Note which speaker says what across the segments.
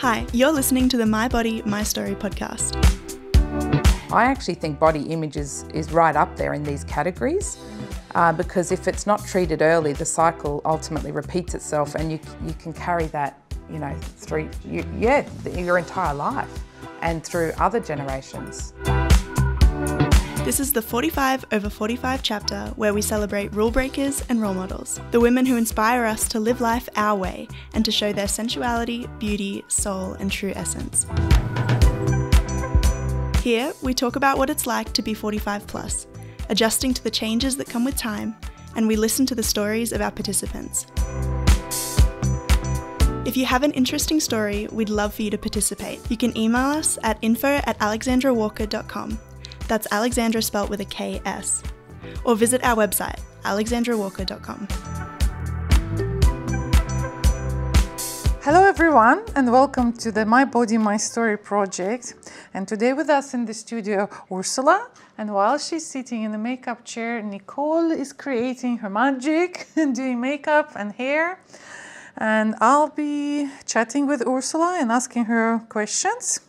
Speaker 1: Hi, you're listening to the My Body, My Story podcast.
Speaker 2: I actually think body image is right up there in these categories because if it's not treated early, the cycle ultimately repeats itself and you can carry that, through your entire life and through other generations.
Speaker 1: This is the 45 over 45 chapter where we celebrate rule breakers and role models, the women who inspire us to live life our way and to show their sensuality, beauty, soul, and true essence. Here, we talk about what it's like to be 45 plus, adjusting to the changes that come with time, and we listen to the stories of our participants. If you have an interesting story, we'd love for you to participate. You can email us at info@alexandrawalker.com. That's Alexandra spelt with a K-S. Or visit our website, alexandrawalker.com.
Speaker 3: Hello everyone and welcome to the My Body, My Story project. And today with us in the studio, Ursula. And while she's sitting in the makeup chair, Nicole is creating her magic and doing makeup and hair. And I'll be chatting with Ursula and asking her questions.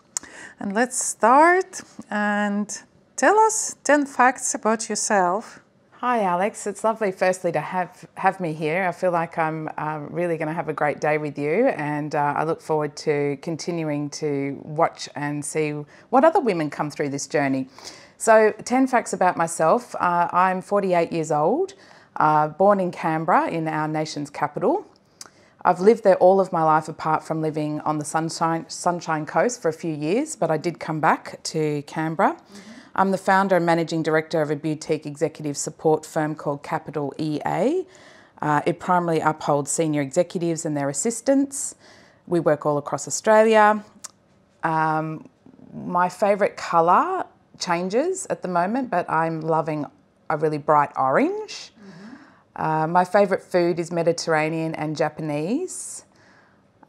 Speaker 3: And let's start and tell us 10 facts about yourself.
Speaker 2: Hi Alex, it's lovely firstly to have me here. I feel like I'm really going to have a great day with you and I look forward to continuing to watch and see what other women come through this journey. So 10 facts about myself. I'm 48 years old, born in Canberra in our nation's capital. I've lived there all of my life apart from living on the Sunshine Coast for a few years, but I did come back to Canberra. I'm the founder and managing director of a boutique executive support firm called Capital EA. It primarily upholds senior executives and their assistants. We work all across Australia. My favourite colour changes at the moment, but I'm loving a really bright orange. My favourite food is Mediterranean and Japanese.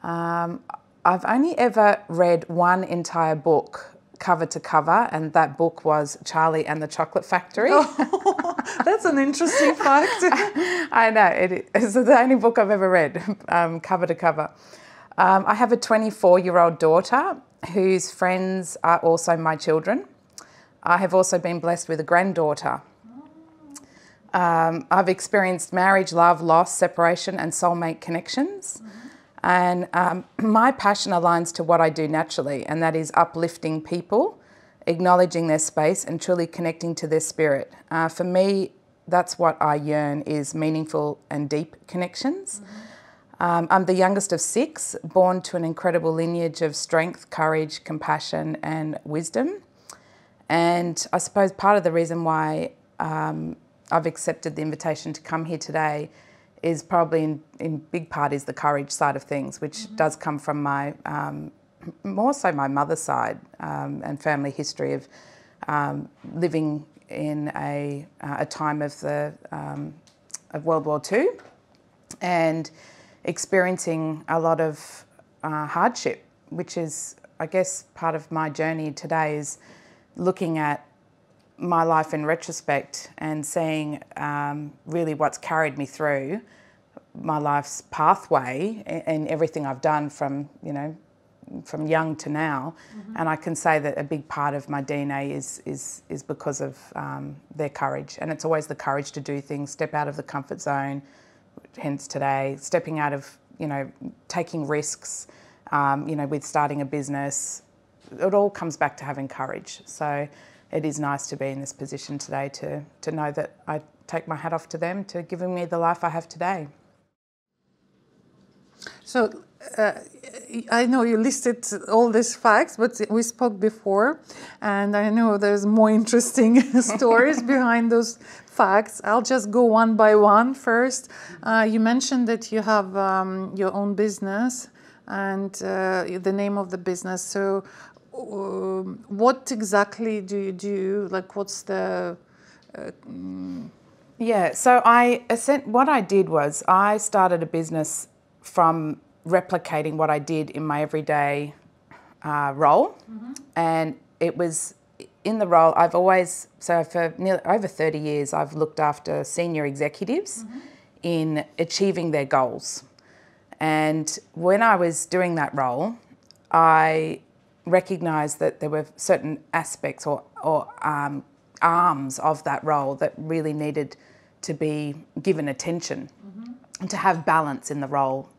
Speaker 2: I've only ever read one entire book cover to cover, and that book was Charlie and the Chocolate Factory.
Speaker 3: Oh, that's an interesting fact.
Speaker 2: I know, it's the only book I've ever read, cover to cover. I have a 24-year-old daughter whose friends are also my children. I have also been blessed with a granddaughter. I've experienced marriage, love, loss, separation and soulmate connections. And my passion aligns to what I do naturally, and that is uplifting people, acknowledging their space and truly connecting to their spirit. For me, that's what I yearn, is meaningful and deep connections. I'm the youngest of 6, born to an incredible lineage of strength, courage, compassion and wisdom. And I suppose part of the reason why I've accepted the invitation to come here today is probably in big part is the courage side of things, which does come from my, more so my mother's side and family history of living in a time of World War II and experiencing a lot of hardship, which is, I guess, part of my journey today is looking at my life in retrospect and seeing really what's carried me through my life's pathway and everything I've done from young to now. And I can say that a big part of my DNA is because of their courage, and it's always the courage to do things, step out of the comfort zone, hence today, stepping out of, taking risks, with starting a business. It all comes back to having courage. So it is nice to be in this position today to know that I take my hat off to them to giving me the life I have today.
Speaker 3: So I know you listed all these facts, but we spoke before, and I know there's more interesting stories behind those facts. I'll just go one by one first. You mentioned that you have your own business and the name of the business. So what exactly do you do? Like, what's the...
Speaker 2: Yeah, so what I did was I started a business from replicating what I did in my everyday role. And it was in the role I've always, so for nearly over 30 years, I've looked after senior executives in achieving their goals. And when I was doing that role, I recognised that there were certain aspects or arms of that role that really needed to be given attention and to have balance in the role,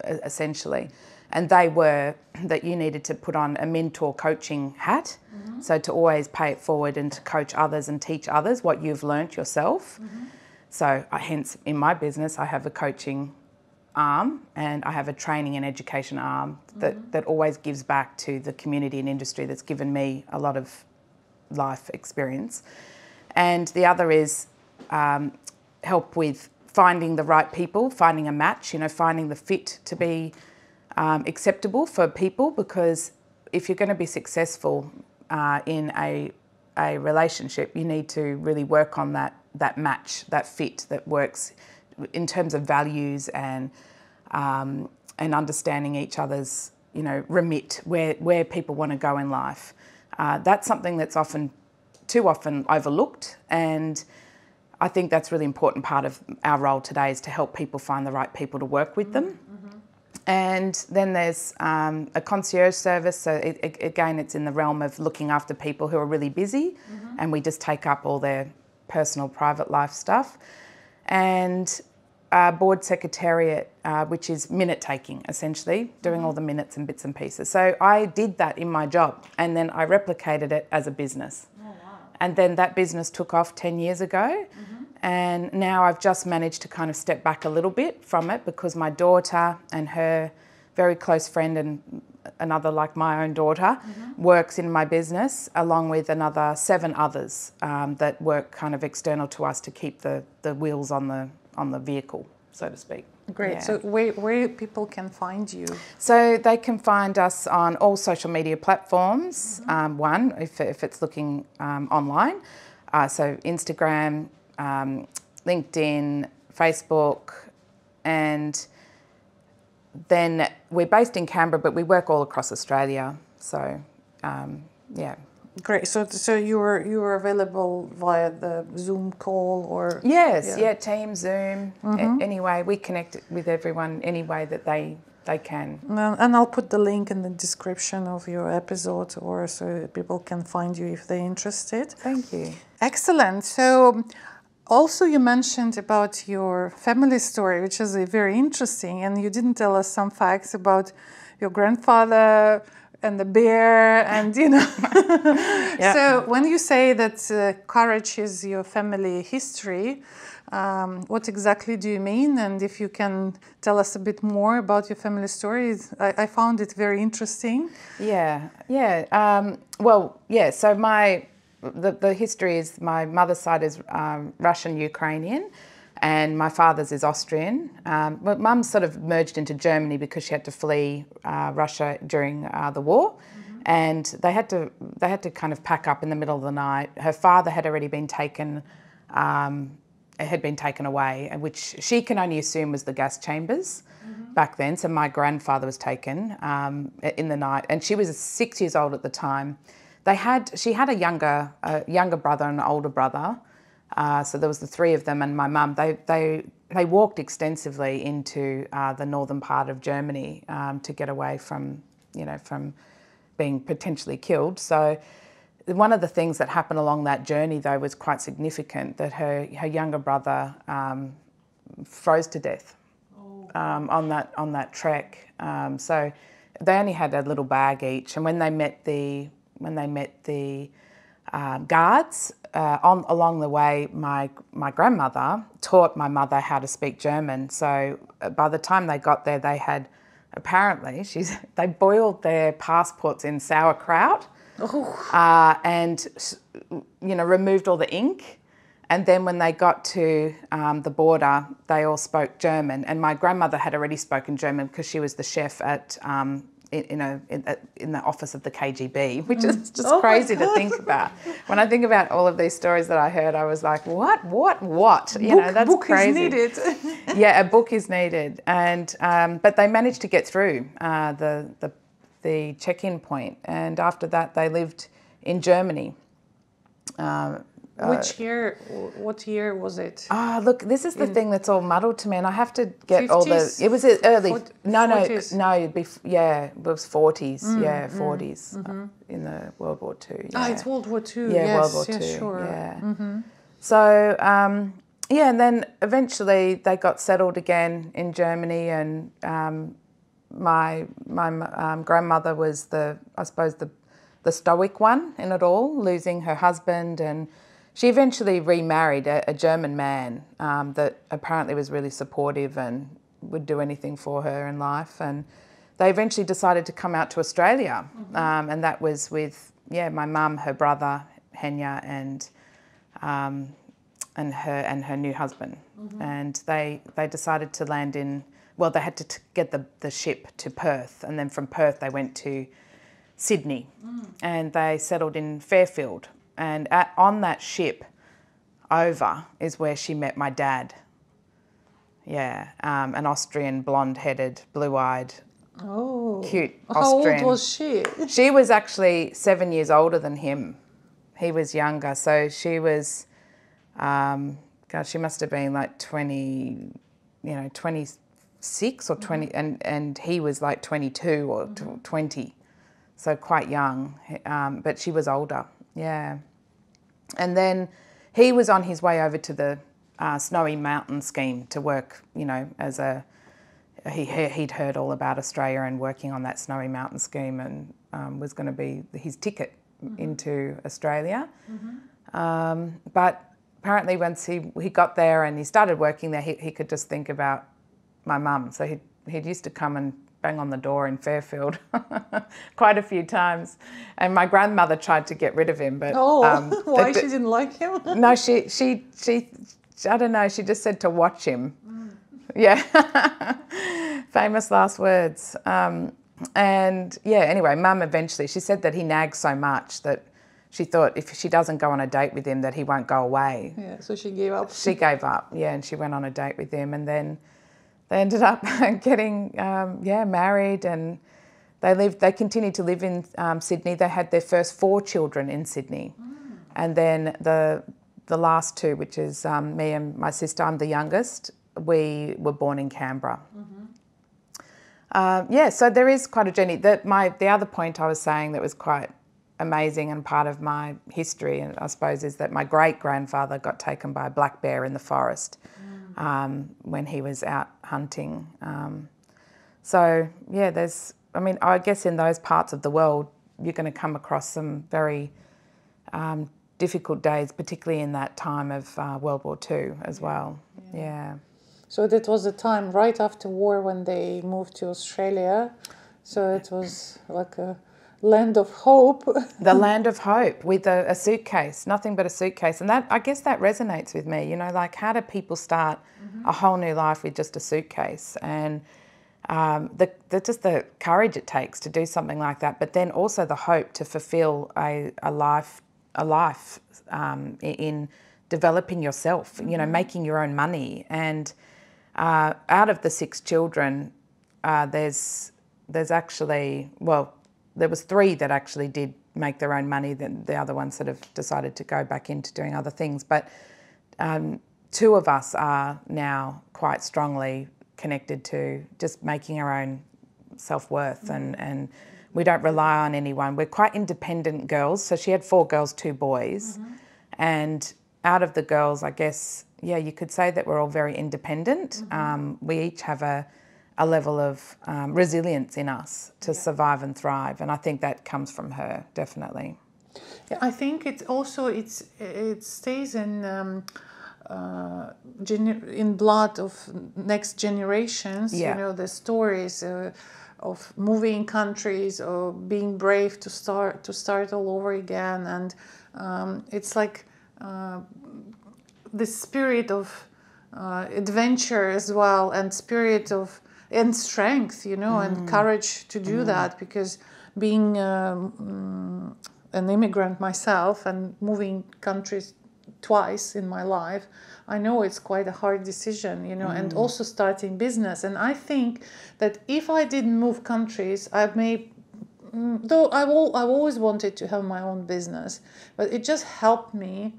Speaker 2: essentially. And they were that you needed to put on a mentor coaching hat, so to always pay it forward and to coach others and teach others what you've learnt yourself. So hence in my business I have a coaching arm and I have a training and education arm that always gives back to the community and industry that's given me a lot of life experience. And the other is help with finding the right people, finding a match, finding the fit to be acceptable for people, because if you're going to be successful in a relationship, you need to really work on that match, that fit that works in terms of values and understanding each other's remit, where people want to go in life. That's something that's too often overlooked, and I think that's a really important part of our role today, is to help people find the right people to work with them. And then there's a concierge service. So again, it's in the realm of looking after people who are really busy, and we just take up all their personal, private life stuff. And board secretariat, which is minute taking, essentially, doing all the minutes and bits and pieces. So I did that in my job, and then I replicated it as a business. Oh, wow. And then that business took off 10 years ago. And now I've just managed to kind of step back a little bit from it, because my daughter and her very close friend and another like my own daughter works in my business, along with another 7 others that work kind of external to us to keep the wheels on the vehicle, so to speak.
Speaker 3: Great. Yeah. So where people can find you?
Speaker 2: So they can find us on all social media platforms. One, if it's looking online, so Instagram, LinkedIn, Facebook, and then we're based in Canberra, but we work all across Australia. So, yeah.
Speaker 3: Great. So you are available via the Zoom call or?
Speaker 2: Yes. Yeah. Teams, Zoom. Anyway, we connect with everyone any way that they can.
Speaker 3: And I'll put the link in the description of your episode, or so people can find you if they're interested.
Speaker 2: Thank you.
Speaker 3: Excellent. So also you mentioned about your family story, which is very interesting, and you didn't tell us some facts about your grandfather and the bear, and
Speaker 2: Yeah.
Speaker 3: So when you say that courage is your family history, what exactly do you mean? And if you can tell us a bit more about your family story, I found it very interesting.
Speaker 2: Yeah. So the history is, my mother's side is Russian-Ukrainian, and my father's is Austrian. But Mum sort of merged into Germany because she had to flee Russia during the war, and they had to kind of pack up in the middle of the night. Her father had already been taken away, which she can only assume was the gas chambers back then. So my grandfather was taken in the night, and she was 6 years old at the time. She had a younger brother and an older brother. So there was the 3 of them and my mum. They walked extensively into the northern part of Germany to get away from being potentially killed. So one of the things that happened along that journey, though, was quite significant, that her younger brother froze to death on that trek. So they only had a little bag each, and when they met the guards along the way, my grandmother taught my mother how to speak German. So by the time they got there, they had they boiled their passports in sauerkraut and removed all the ink. And then when they got to the border, they all spoke German. And my grandmother had already spoken German because she was the chef at in the office of the KGB, which is just crazy to think about. When I think about all of these stories that I heard, I was like, what? That's crazy.
Speaker 3: Book is needed.
Speaker 2: Yeah, a book is needed. And but they managed to get through the check-in point, and after that they lived in Germany
Speaker 3: Which year? What year was it?
Speaker 2: Look, this is the thing that's all muddled to me, and I have to get
Speaker 3: 50s,
Speaker 2: all the. It was early.
Speaker 3: 40s?
Speaker 2: No. It was 40s. 40s in the World War II. Yeah.
Speaker 3: It's World War II.
Speaker 2: Yeah,
Speaker 3: Yes,
Speaker 2: World War II.
Speaker 3: Yeah, sure.
Speaker 2: Yeah. So and then eventually they got settled again in Germany, and my grandmother was the stoic one in it all, losing her husband, and she eventually remarried a German man that apparently was really supportive and would do anything for her in life. And they eventually decided to come out to Australia, and that was with my mum, her brother Henya, and her new husband. And they decided to land in. Well, they had to get the ship to Perth, and then from Perth they went to Sydney, and they settled in Fairfield. And on that ship over is where she met my dad. Yeah, an Austrian, blonde-headed, blue-eyed, cute Austrian.
Speaker 3: How old was she?
Speaker 2: She was actually 7 years older than him. He was younger, so she was, she must have been like 26 or 20, and he was like 22 or 20. So quite young, but she was older, yeah. And then he was on his way over to the Snowy Mountain scheme to work, as he'd heard all about Australia and working on that Snowy Mountain scheme, and was going to be his ticket into Australia. But apparently once he got there and he started working there, he could just think about my mum. So he'd used to come and bang on the door in Fairfield quite a few times, and my grandmother tried to get rid of him, but
Speaker 3: why she didn't like him?
Speaker 2: No, she I don't know, she just said to watch him. Yeah. Famous last words. Anyway, Mum eventually, she said that he nags so much that she thought if she doesn't go on a date with him that he won't go away.
Speaker 3: Yeah, so she gave up.
Speaker 2: She gave up, and she went on a date with him, and then they ended up getting, married, and they continued to live in Sydney. They had their first 4 children in Sydney. And then the last 2, which is me and my sister, I'm the youngest, we were born in Canberra. So there is quite a journey. The other point I was saying that was quite amazing and part of my history, and I suppose, is that my great-grandfather got taken by a black bear in the forest. When he was out hunting. I guess in those parts of the world, you're going to come across some very difficult days, particularly in that time of World War II as well. Yeah.
Speaker 3: So that was the time right after war when they moved to Australia. So it was like a land of hope.
Speaker 2: The land of hope with a suitcase, nothing but a suitcase. And that, I guess that resonates with me, like how do people start a whole new life with just a suitcase? And just the courage it takes to do something like that, but then also the hope to fulfill a life in developing yourself, making your own money. And out of the 6 children, there's actually, there was 3 that actually did make their own money. Then the other ones sort of decided to go back into doing other things. But 2 of us are now quite strongly connected to just making our own self-worth, and we don't rely on anyone. We're quite independent girls. So she had 4 girls, 2 boys. And out of the girls, I guess, you could say that we're all very independent. We each have a level of resilience in us to survive and thrive, and I think that comes from her, definitely.
Speaker 3: Yeah, I think it stays in blood of next generations. The stories of moving countries or being brave to start all over again, and it's like the spirit of adventure as well, and spirit of and strength, and courage to do that, because being an immigrant myself and moving countries twice in my life, I know it's quite a hard decision, and also starting business. And I think that if I didn't move countries, though I've always wanted to have my own business, but it just helped me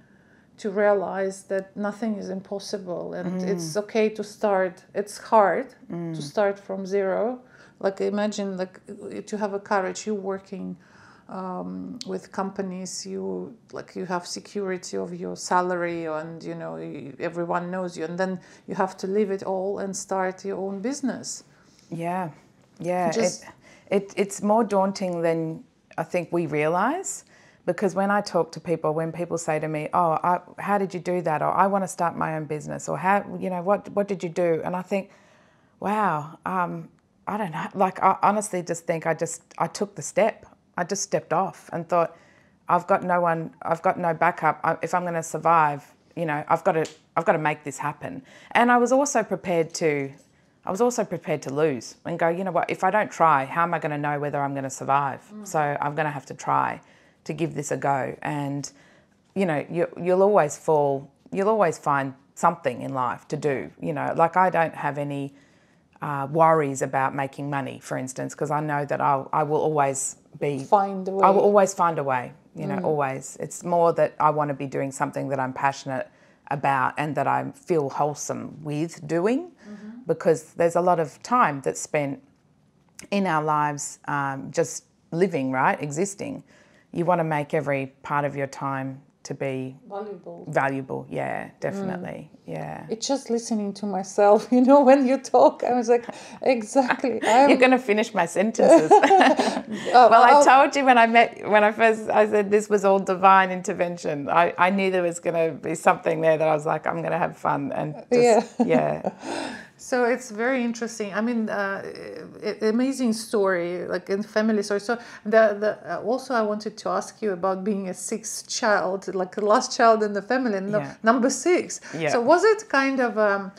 Speaker 3: to realize that nothing is impossible, and it's okay to start. It's hard to start from zero. Like imagine, like to have a courage. You're working with companies. You have security of your salary, and everyone knows you. And then you have to leave it all and start your own business.
Speaker 2: Yeah. It's more daunting than I think we realise. Because when I talk to people, when people say to me, "Oh, how did you do that?" or "I want to start my own business," or "How, what did you do?" and I think, wow, I don't know. Like I honestly just think I took the step. I just stepped off and thought, I've got no one, I've got no backup. If I'm going to survive, I've got to make this happen. And I was also prepared to lose and go, you know what? If I don't try, how am I going to know whether I'm going to survive? So I'm going to have to try to give this a go. And you'll always find something in life to do. Like I don't have any worries about making money, for instance, because I know that I will always
Speaker 3: find a way.
Speaker 2: I will always find a way. Always. It's more that I want to be doing something that I'm passionate about and that I feel wholesome with doing, because there's a lot of time that's spent in our lives just living, right, existing. You want to make every part of your time to be valuable. Yeah, definitely. Yeah.
Speaker 3: It's just listening to myself, when you talk, I was like, exactly.
Speaker 2: You're going to finish my sentences. I told you when I said this was all divine intervention. I knew there was going to be something there that I was like, I'm going to have fun and just, yeah.
Speaker 3: So it's very interesting. I mean, amazing story, like in family story. So also I wanted to ask you about being a sixth child, like the last child in the family, number 6.
Speaker 2: Yeah.
Speaker 3: So was it kind of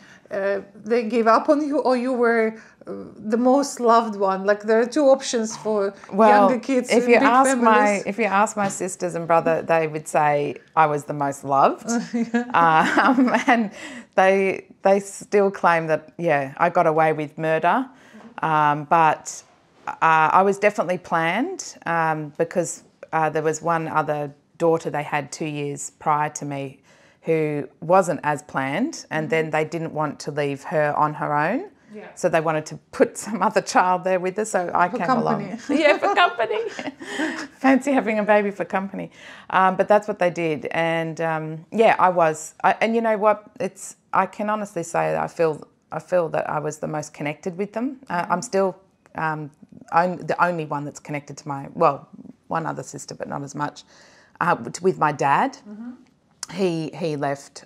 Speaker 3: they gave up on you, or you were the most loved one? Like there are 2 options for younger kids in big families.
Speaker 2: If you ask my sisters and brother, they would say I was the most loved, and they still claim that I got away with murder, but I was definitely planned because there was one other daughter they had 2 years prior to me who wasn't as planned, and then they didn't want to leave her on her own. Yeah. So they wanted to put some other child there with her, so I came along. Yeah, for company. Fancy having a baby for company. But that's what they did. And I was. And you know what? I can honestly say that I feel that I was the most connected with them. I'm still I'm the only one that's connected to one other sister, but not as much, with my dad. He left.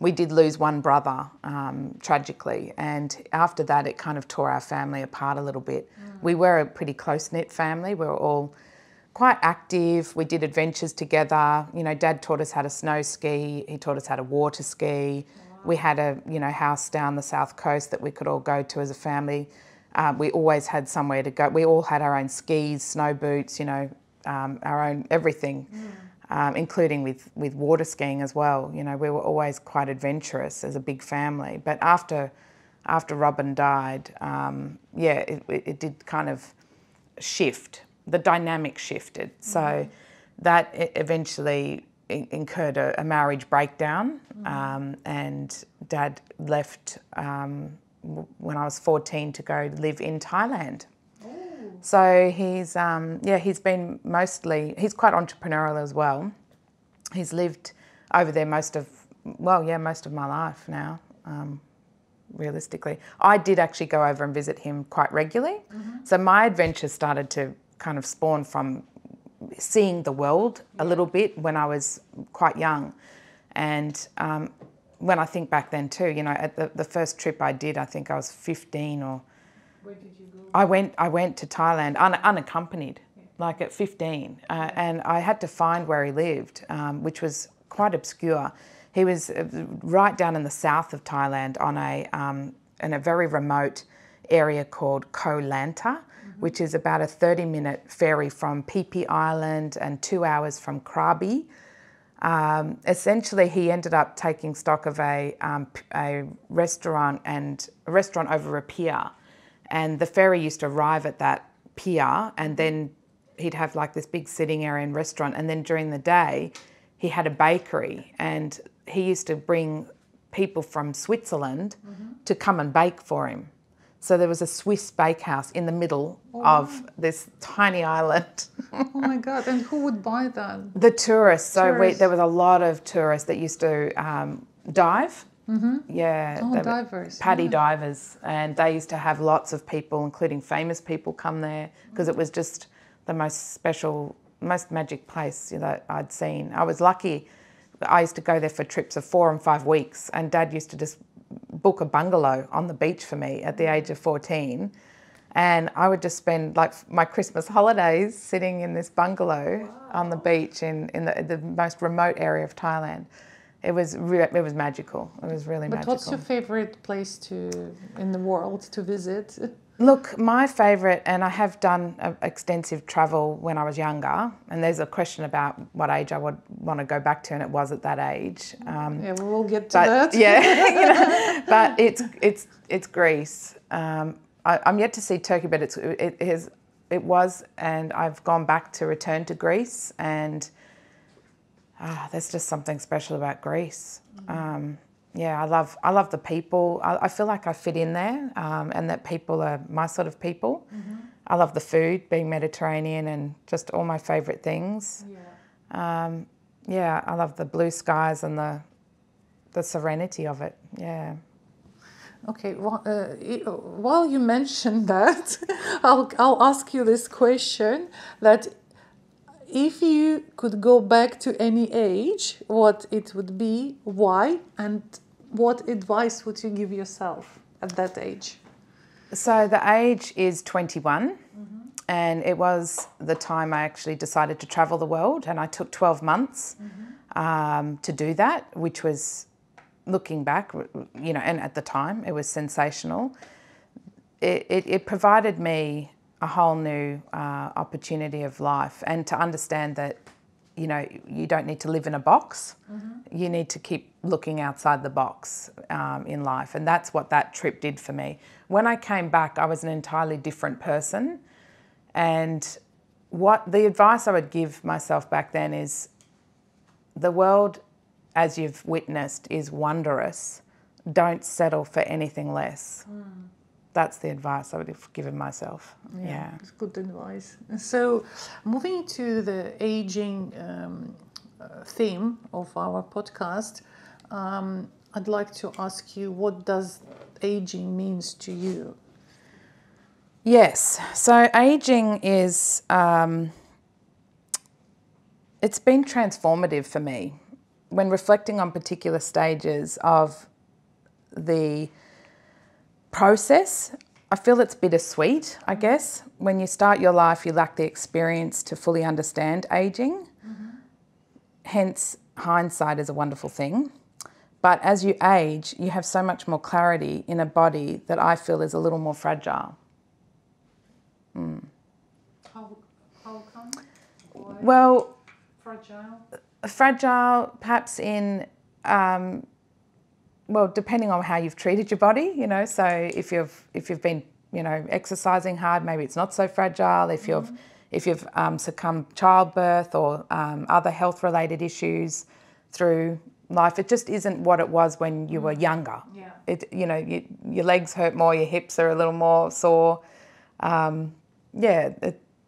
Speaker 2: We did lose one brother, tragically, and after that it kind of tore our family apart a little bit. We were a pretty close-knit family. We were all quite active. We did adventures together. Dad taught us how to snow ski. He taught us how to water ski. Wow. We had a house down the south coast that we could all go to as a family. We always had somewhere to go. We all had our own skis, snow boots, our own everything. Including with water skiing as well. We were always quite adventurous as a big family. But after Robin died, it did kind of shift. The dynamic shifted. So that eventually incurred a marriage breakdown, and Dad left when I was 14 to go live in Thailand. So he's been he's quite entrepreneurial as well. He's lived over there most of my life now, realistically. I did actually go over and visit him quite regularly. So my adventure started to kind of spawn from seeing the world a little bit when I was quite young. And when I think back then too, at the first trip I did, I think I was 15 or... Where did you go? I went to Thailand unaccompanied, like at 15, and I had to find where he lived, which was quite obscure. He was right down in the south of Thailand in a very remote area called Koh Lanta, which is about a 30-minute ferry from Phi Phi Island and 2 hours from Krabi. Essentially, he ended up taking stock of a restaurant over a pier. And the ferry used to arrive at that pier, and then he'd have like this big sitting area and restaurant. And then during the day, he had a bakery, and he used to bring people from Switzerland to come and bake for him. So there was a Swiss bakehouse in the middle of this tiny island.
Speaker 3: Oh my God! And who would buy that?
Speaker 2: The tourists. So
Speaker 3: Tourists.
Speaker 2: there was a lot of tourists that used to dive. Yeah,
Speaker 3: Oh,
Speaker 2: they were
Speaker 3: divers.
Speaker 2: paddy divers, and they used to have lots of people, including famous people, come there because it was just the most special, most magic place that I'd seen. I was lucky. I used to go there for trips of 4 and 5 weeks, and Dad used to just book a bungalow on the beach for me at the age of 14, and I would just spend like my Christmas holidays sitting in this bungalow on the beach in the most remote area of Thailand. It was magical. It was really magical.
Speaker 3: But what's your favorite place in the world to visit?
Speaker 2: Look, my favourite, and I have done extensive travel when I was younger, and there's a question about what age I would want to go back to, and it was at that age.
Speaker 3: Yeah, we'll get to that.
Speaker 2: Yeah, but it's Greece. I'm yet to see Turkey, but it was, and I've gone back to return to Greece, and there's just something special about Greece. Yeah, I love the people. I feel like I fit in there, and that people are my sort of people. I love the food, being Mediterranean, and just all my favourite things. Yeah, I love the blue skies and the serenity of it. Yeah.
Speaker 3: Okay, well, while you mentioned that, I'll ask you this question, that if you could go back to any age, what it would be, why, and what advice would you give yourself at that age?
Speaker 2: So the age is 21, and it was the time I actually decided to travel the world, and I took 12 months to do that, which was, looking back, and at the time it was sensational. It provided me a whole new opportunity of life, and to understand that, you don't need to live in a box. You need to keep looking outside the box in life, and that's what that trip did for me. When I came back, I was an entirely different person, and what the advice I would give myself back then is, the world, as you've witnessed, is wondrous. Don't settle for anything less. That's the advice I would have given myself. Yeah.
Speaker 3: It's good advice. So, moving to the aging theme of our podcast, I'd like to ask you, what does aging means to you?
Speaker 2: Yes. So aging is, it's been transformative for me. When reflecting on particular stages of the process, I feel it's bittersweet, I guess. When you start your life, you lack the experience to fully understand aging. Hence, hindsight is a wonderful thing. But as you age, you have so much more clarity in a body that I feel is a little more fragile.
Speaker 3: How come? Why?
Speaker 2: Well,
Speaker 3: Fragile?
Speaker 2: perhaps in, depending on how you've treated your body, so if you've been, exercising hard, maybe it's not so fragile. If you've succumbed childbirth or other health-related issues through life, it just isn't what it was when you were younger.
Speaker 3: Yeah.
Speaker 2: Your legs hurt more, your hips are a little more sore.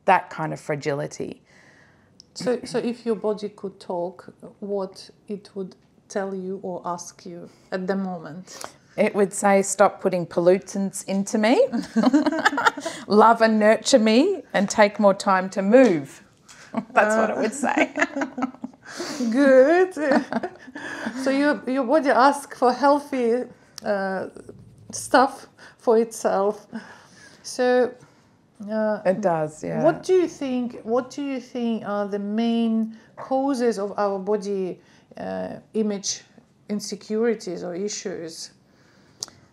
Speaker 2: That kind of fragility.
Speaker 3: So if your body could talk, what it would tell you or ask you at the moment?
Speaker 2: It would say, stop putting pollutants into me, love and nurture me, and take more time to move. That's what it would say.
Speaker 3: Good. So your body asks for healthy stuff for itself. So
Speaker 2: it does, yeah.
Speaker 3: What do you think are the main causes of our body image insecurities or issues?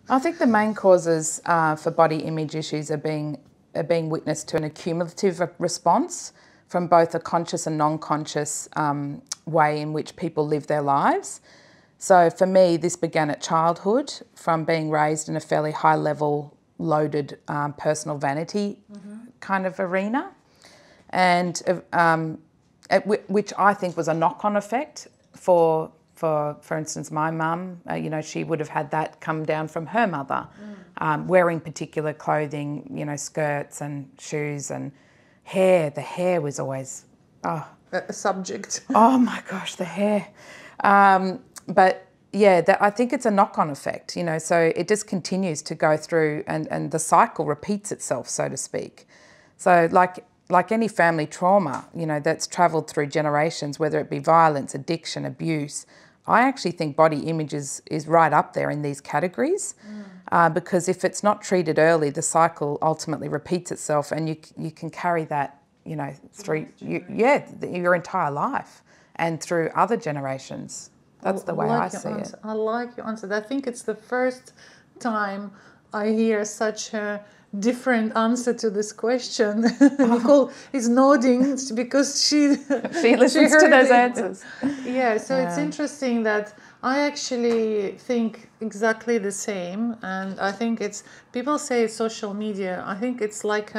Speaker 2: I think the main causes for body image issues are being witnessed to an accumulative response from both a conscious and non-conscious way in which people live their lives. So for me, this began at childhood, from being raised in a fairly high level, loaded personal vanity kind of arena. And which I think was a knock-on effect for instance, my mum. You know, she would have had that come down from her mother, wearing particular clothing, you know, skirts and shoes and hair. The hair was always,
Speaker 3: A subject.
Speaker 2: oh my gosh, the hair. But yeah, I think it's a knock-on effect, you know, so it just continues to go through and the cycle repeats itself, so to speak. So like any family trauma, you know, that's travelled through generations, whether it be violence, addiction, abuse, I actually think body image is right up there in these categories, because if it's not treated early, the cycle ultimately repeats itself, and you can carry that, you know, through your entire life and through other generations. That's the way I see it.
Speaker 3: I like your answer. I think it's the first time I hear such a different answer to this question. Nicole is nodding because she
Speaker 2: listens to those answers.
Speaker 3: Yeah, so it's interesting that I actually think exactly the same, and I think it's, people say social media, I think it's like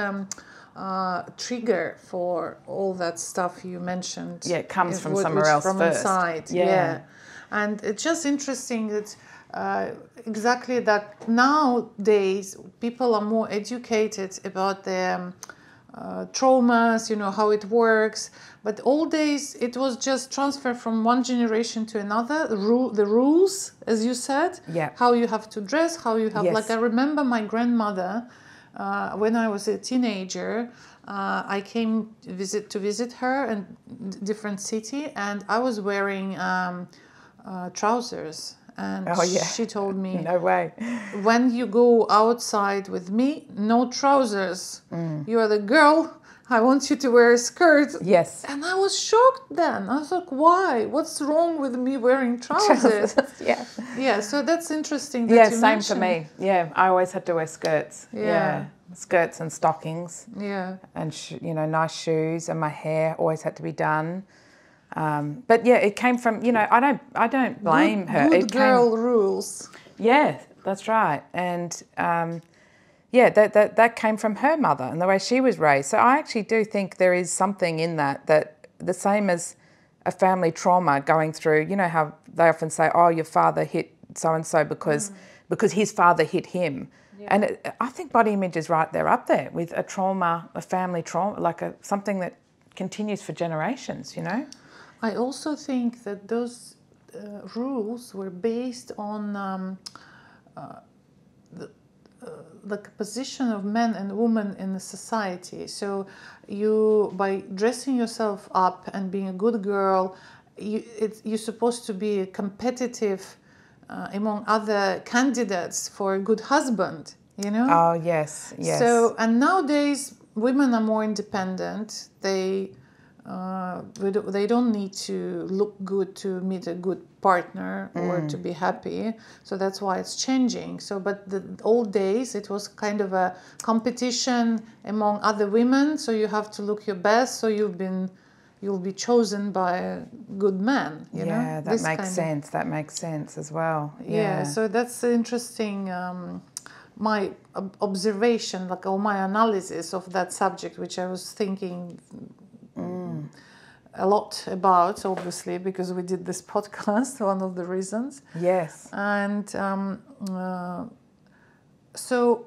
Speaker 3: trigger for all that stuff you mentioned.
Speaker 2: Yeah, it comes from somewhere else
Speaker 3: from
Speaker 2: first.
Speaker 3: Inside. Yeah. And it's just interesting that exactly that nowadays people are more educated about their traumas, you know, how it works. But old days it was just transfer from one generation to another. The rules, as you said, how you have to dress, how you have. Like I remember my grandmother when I was a teenager. I came to visit her in different city, and I was wearing trousers, and she told me,
Speaker 2: no way,
Speaker 3: when you go outside with me, no trousers. You are the girl, I want you to wear a skirt.
Speaker 2: Yes.
Speaker 3: And I was shocked then. I was like, why? What's wrong with me wearing trousers? Yeah, so that's interesting that you
Speaker 2: mentioned. For me. Yeah, I always had to wear skirts. Yeah. Skirts and stockings.
Speaker 3: Yeah.
Speaker 2: And you know, nice shoes, and my hair always had to be done. But yeah, it came from, you know, I don't blame her.
Speaker 3: Good girl rules.
Speaker 2: Yeah, that's right. And that came from her mother and the way she was raised. So I actually do think there is something in that the same as a family trauma going through, you know how they often say, oh, your father hit so-and-so because his father hit him. Yeah. And I think body image is right there up there with a trauma, a family trauma, like something that continues for generations, you know?
Speaker 3: I also think that those rules were based on the position of men and women in the society. So you, by dressing yourself up and being a good girl, you're supposed to be competitive among other candidates for a good husband, you know?
Speaker 2: Oh, yes, yes.
Speaker 3: So, and nowadays women are more independent. They don't need to look good to meet a good partner or to be happy. So that's why it's changing. So, but the old days, it was kind of a competition among other women. So you have to look your best. So you'll be chosen by a good man. You know?
Speaker 2: Yeah, that makes sense. That makes sense as well.
Speaker 3: Yeah. So that's interesting. My observation, like, or my analysis of that subject, which I was thinking a lot about, obviously, because we did this podcast, one of the reasons.
Speaker 2: Yes.
Speaker 3: And so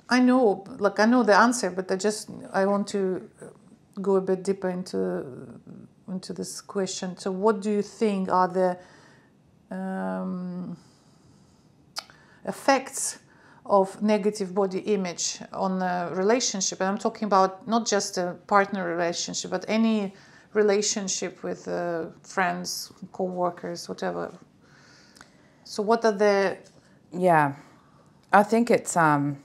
Speaker 3: I know the answer, but I want to go a bit deeper into this question. So what do you think are the effects of negative body image on a relationship? And I'm talking about not just a partner relationship, but any relationship with friends, co-workers, whatever. So what are the...
Speaker 2: Yeah, I think it's
Speaker 3: how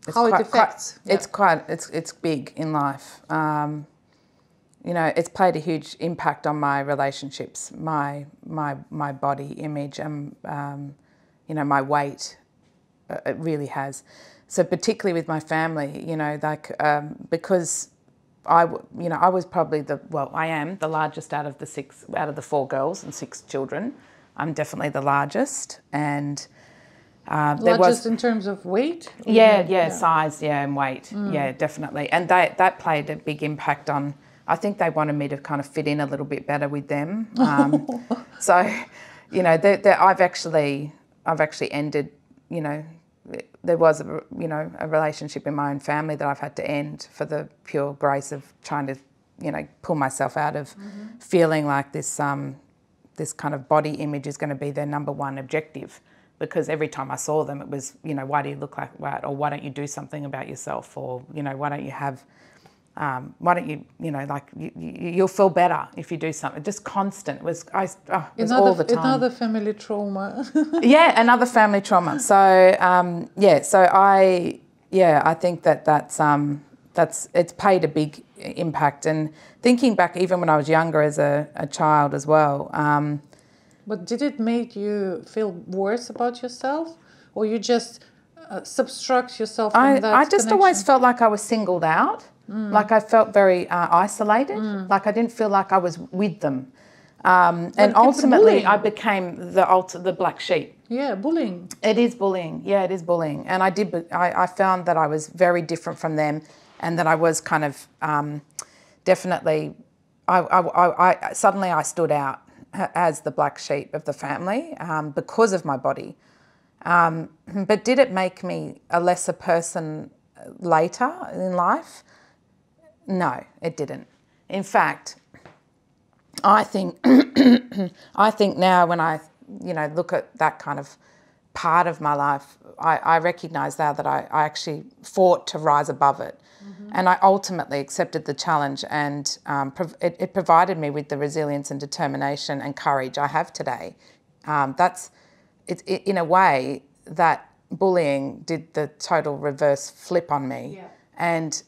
Speaker 3: it affects.
Speaker 2: It's big in life. You know, it's played a huge impact on my relationships, my body image, and you know, my weight. It really has. So particularly with my family, you know, like because I was probably I am the largest out of the 4 girls and 6 children. I'm definitely the largest, and
Speaker 3: largest in terms of weight.
Speaker 2: Yeah, size, and weight, yeah, definitely, and that played a big impact on I think they wanted me to kind of fit in a little bit better with them. So, you know, I've actually ended, you know, there was a relationship in my own family that I've had to end for the pure grace of trying to, you know, pull myself out of feeling like this this kind of body image is going to be their number one objective. Because every time I saw them, it was, you know, why do you look like that? Or why don't you do something about yourself? Or, you know, why don't you have, why don't you, you know, like you'll feel better if you do something. Just constant. It was all the time.
Speaker 3: Another family trauma.
Speaker 2: Yeah, another family trauma. So, I think that's it's paid a big impact. And thinking back, even when I was younger as a child as well.
Speaker 3: But did it make you feel worse about yourself, or you just subtract yourself from that
Speaker 2: I just
Speaker 3: connection?
Speaker 2: always felt like I was singled out, like I felt very isolated, like I didn't feel like I was with them. And ultimately I became the black sheep.
Speaker 3: Yeah, bullying.
Speaker 2: It is bullying. Yeah, it is bullying. And I found that I was very different from them, and that I was kind of definitely, suddenly I stood out as the black sheep of the family because of my body. But did it make me a lesser person later in life? No, it didn't. In fact, I think now when I, you know, look at that kind of part of my life, I recognise now that I actually fought to rise above it. And I ultimately accepted the challenge, and it provided me with the resilience and determination and courage I have today. In a way, that bullying did the total reverse flip on me. Yeah. And,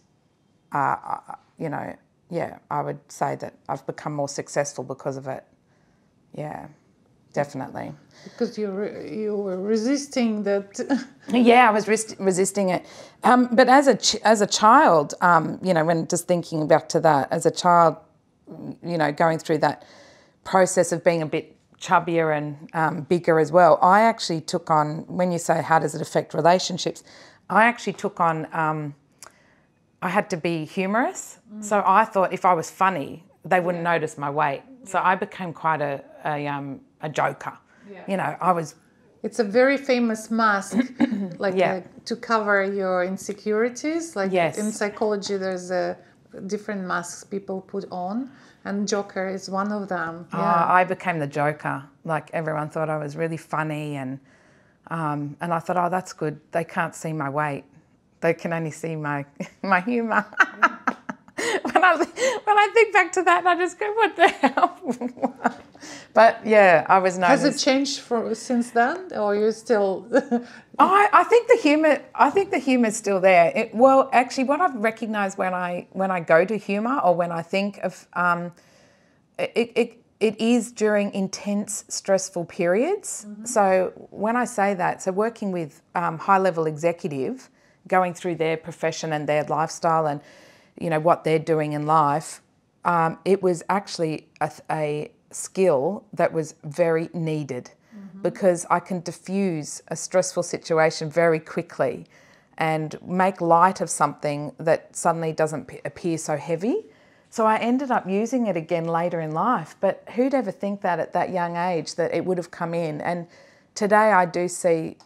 Speaker 2: you know, yeah, I would say that I've become more successful because of it. Yeah, definitely.
Speaker 3: Because you were resisting that.
Speaker 2: Yeah, I was resisting it. But as a child, you know, when just thinking back to that, as a child, you know, going through that process of being a bit chubbier and bigger as well, I actually took on, when you say how does it affect relationships, I actually took on, I had to be humorous. So I thought if I was funny, they wouldn't notice my weight. So I became quite a joker. Yeah. You know, I was...
Speaker 3: It's a very famous mask, like to cover your insecurities. Like in psychology, there's different masks people put on, and Joker is one of them. Yeah.
Speaker 2: I became the joker. Like everyone thought I was really funny, and I thought, oh, that's good. They can't see my weight. They can only see my humour. When I think back to that, I just go, what the hell? But yeah, I was noticed.
Speaker 3: Has it changed since then, or you still?
Speaker 2: I think the humour is still there. Well, actually, what I've recognised when I go to humour, or when I think of it is during intense, stressful periods. So when I say that, so working with high-level executive, going through their profession and their lifestyle, and you know what they're doing in life, it was actually a skill that was very needed, because I can diffuse a stressful situation very quickly and make light of something that suddenly doesn't appear so heavy. So I ended up using it again later in life, but who'd ever think that at that young age that it would have come in? And today I do see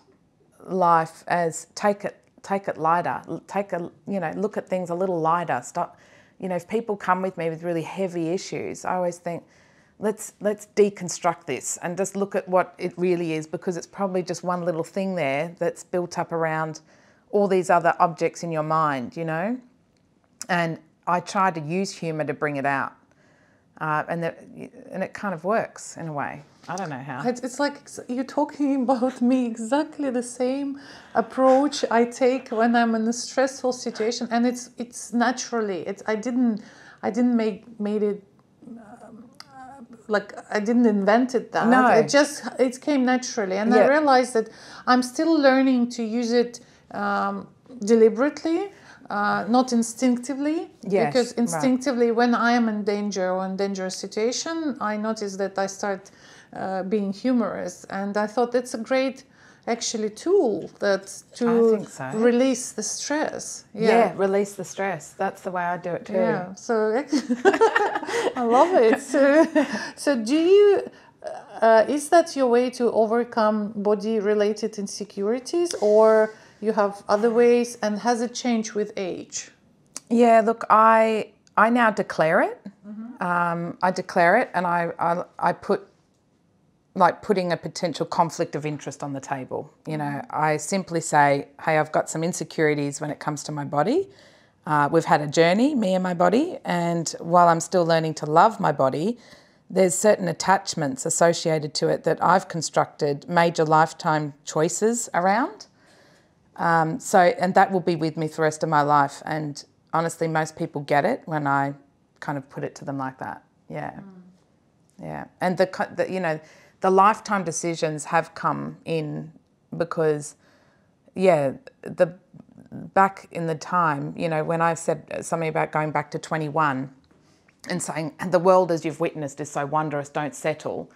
Speaker 2: life as take it lighter, look at things a little lighter. Stop, you know, if people come with me with really heavy issues, I always think, let's deconstruct this and just look at what it really is, because it's probably just one little thing there that's built up around all these other objects in your mind, you know. And I try to use humour to bring it out, and it kind of works in a way. I don't know how.
Speaker 3: It's like you're talking about me, exactly the same approach I take when I'm in a stressful situation, and it's naturally. I didn't made it like I didn't invent it. That
Speaker 2: no,
Speaker 3: it came naturally, and I realized that I'm still learning to use it deliberately. Not instinctively, because instinctively when I am in danger or in dangerous situation, I notice that I start being humorous, and I thought it's a great actually tool that
Speaker 2: I
Speaker 3: to
Speaker 2: think so.
Speaker 3: release the stress.
Speaker 2: Yeah, release the stress. That's the way I do it too.
Speaker 3: Yeah, so I love it. So do you, is that your way to overcome body-related insecurities, or you have other ways, and has it changed with age?
Speaker 2: Yeah, look, I now declare it. I declare it, and I put, like, putting a potential conflict of interest on the table. You know, I simply say, hey, I've got some insecurities when it comes to my body. We've had a journey, me and my body, and while I'm still learning to love my body, there's certain attachments associated to it that I've constructed major lifetime choices around. And that will be with me for the rest of my life. And honestly, most people get it when I kind of put it to them like that. Yeah. Yeah. And the lifetime decisions have come in because, back in the time, you know, when I said something about going back to 21 and saying, and the world as you've witnessed is so wondrous, don't settle.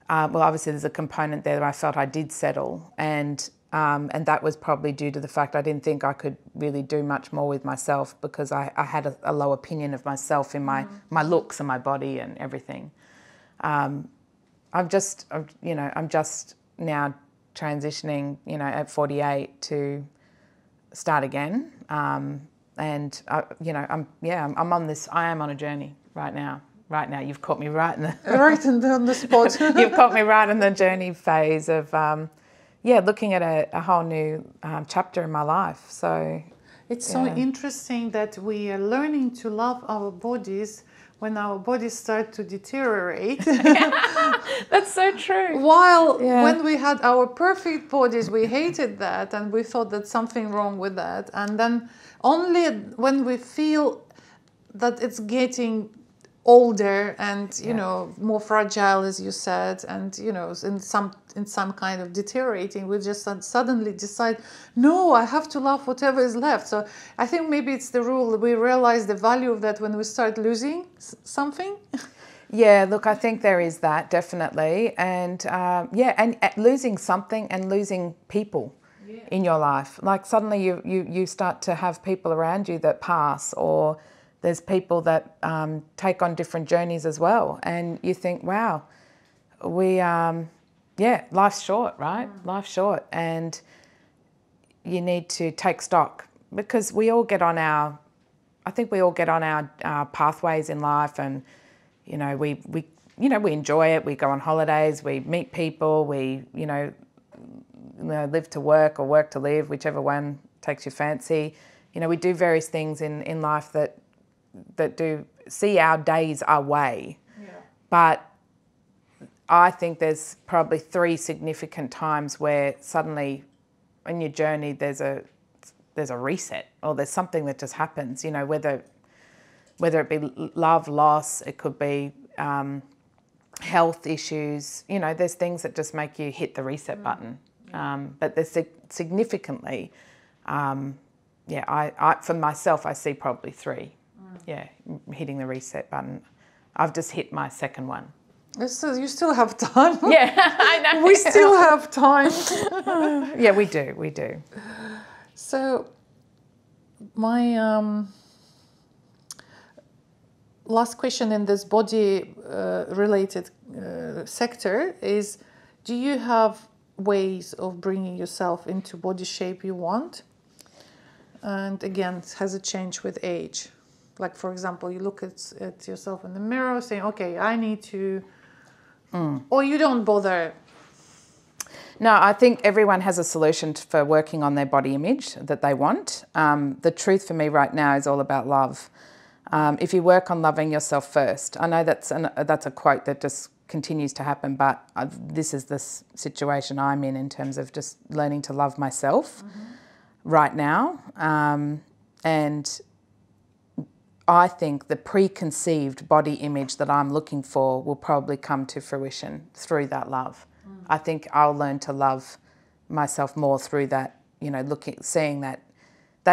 Speaker 2: Well, obviously there's a component there that I felt I did settle, and that was probably due to the fact I didn't think I could really do much more with myself, because I had a low opinion of myself in my looks and my body and everything. I'm just now transitioning, you know, at 48 to start again. I'm on a journey right now. Right now, you've caught me right in the
Speaker 3: on the spot.
Speaker 2: You've caught me right in the journey phase of, looking at a whole new chapter in my life. So
Speaker 3: it's so interesting that we are learning to love our bodies when our bodies start to deteriorate.
Speaker 2: That's so true.
Speaker 3: While when we had our perfect bodies, we hated that and we thought that something wrong with that. And then only when we feel that it's getting older and more fragile, as you said, and in some kind of deteriorating, we just suddenly decide, no, I have to love whatever is left. So I think maybe it's the rule. We realize the value of that when we start losing something.
Speaker 2: Yeah, look, I think there is that, definitely. And and losing something and losing people in your life. Like suddenly you start to have people around you that pass, or there's people that take on different journeys as well. And you think, wow, life's short, right? Life's short. And you need to take stock, because we all get on our pathways in life, and, we enjoy it. We go on holidays, we meet people, we, live to work or work to live, whichever one takes your fancy. We do various things in life that do see our days our way. Yeah. But I think there's probably 3 significant times where suddenly in your journey there's a reset, or there's something that just happens, whether it be love, loss, it could be health issues, there's things that just make you hit the reset button. But there's significantly, for myself, I see probably 3. Yeah, hitting the reset button. I've just hit my second one.
Speaker 3: So you still have time.
Speaker 2: Yeah, I know.
Speaker 3: We still have time.
Speaker 2: Yeah, we do.
Speaker 3: So my last question in this body related sector is, do you have ways of bringing yourself into body shape you want? And again, has it changed with age? Like, for example, you look at yourself in the mirror saying, okay, I need to, or you don't bother.
Speaker 2: No, I think everyone has a solution for working on their body image that they want. The truth for me right now is all about love. If you work on loving yourself first, I know that's a quote that just continues to happen, but this is the situation I'm in terms of just learning to love myself right now. And I think the preconceived body image that I'm looking for will probably come to fruition through that love. I think I'll learn to love myself more through that, seeing that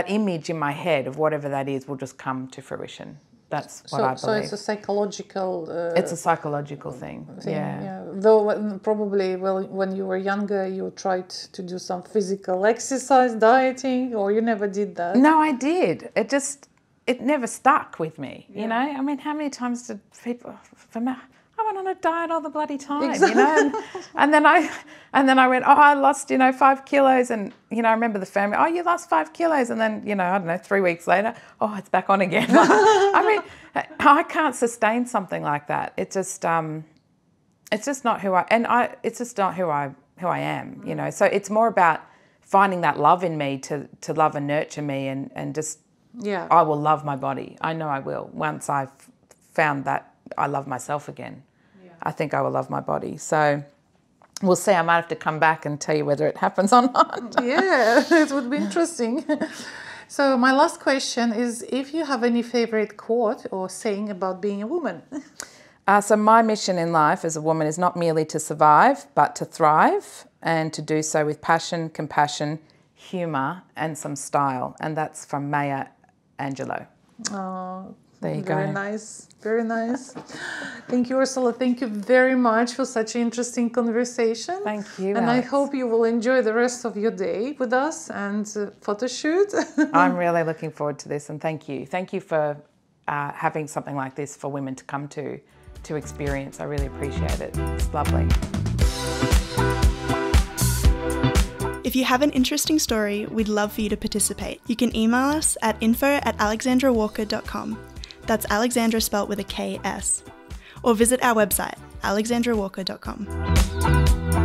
Speaker 2: image in my head of whatever that is will just come to fruition. That's what I believe.
Speaker 3: So it's a psychological...
Speaker 2: it's a psychological thing.
Speaker 3: Yeah. Though probably when you were younger, you tried to do some physical exercise, dieting, or you never did that?
Speaker 2: No, I did. It never stuck with me, you know? I mean, how many times did people... I went on a diet all the bloody time,
Speaker 3: exactly.
Speaker 2: You know, and then I went, I lost, 5 kilos, and I remember the family, you lost 5 kilos, and then I don't know, 3 weeks later, it's back on again. I mean, I can't sustain something like that. It's just not who it's just not who I am, So it's more about finding that love in me to love and nurture me, and just I will love my body. I know I will once I've found that. I love myself again. I think I will love my body. So we'll see. I might have to come back and tell you whether it happens or not.
Speaker 3: Yeah, it would be interesting. So my last question is if you have any favorite quote or saying about being a woman.
Speaker 2: So my mission in life as a woman is not merely to survive, but to thrive, and to do so with passion, compassion, humour, and some style. And that's from Maya Angelou.
Speaker 3: Oh,
Speaker 2: there you go.
Speaker 3: Very nice. Very nice. Thank you, Ursula. Thank you very much for such an interesting conversation.
Speaker 2: Thank you,
Speaker 3: And
Speaker 2: Alex.
Speaker 3: I hope you will enjoy the rest of your day with us and photo shoot.
Speaker 2: I'm really looking forward to this, and thank you. Thank you for having something like this for women to come to experience. I really appreciate it. It's lovely.
Speaker 1: If you have an interesting story, we'd love for you to participate. You can email us at info@alexandrawalker.com. That's Alexandra spelt with a KS. Or visit our website, alexandrawalker.com.